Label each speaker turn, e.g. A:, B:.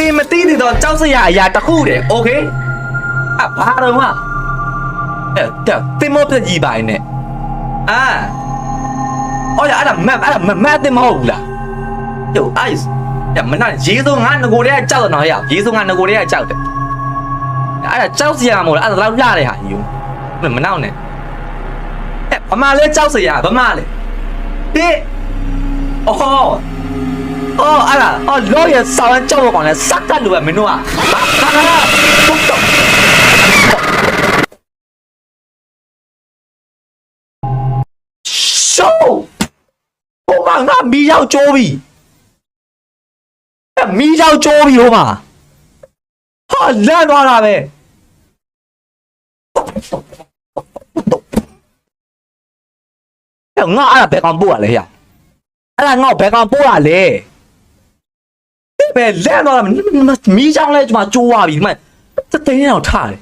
A: တင်မသိသေးတော့ကြောက်စရာအရာတစ်ခုတည်းโอเคအဘာတော့မတင်မပြကြီးပိုင်းနဲ့အော်ရအဲ့ဒါမတ်တင်မဟုတ်ဘူးလားကျို ice မနာရေစုံငါငကိုတည်းကကြောက်တော့ရရေစုံငါငကိုတည်းကကြောက်တယ်အဲ့ဒါကြောက်စရာမဟုတ်လားအဲ့ဒါလောက်လှတဲ့ဟာယူမနောက်နဲ့ဗမာလဲကြောက်စရာဗမာလဲဒီအော်အဲ့ဒါလောရဆောင်းကြောက်ကောင်လဲစက်ကတ်လို့ပဲမင်းတို့ကဟာပုတ်တော့ရှောဟိုမှာငါမီးရောက်ကျိုးပြီမီးရောက်ကျိုးပြီဟိုမှာဟာလန့်သွားတာပဲငါအဲ့ဒါဘယ်ကောင်ပို့ရလဲဟဲ့အဲ့ဒါငါ့ဘယ်ကောင်ပို့ရလဲဘယ်လန့်သွားတာမီးချောင်းလဲကျွန်မကျိုးသွားပြီဒီမှာတသိန်းအောင်ထားတယ်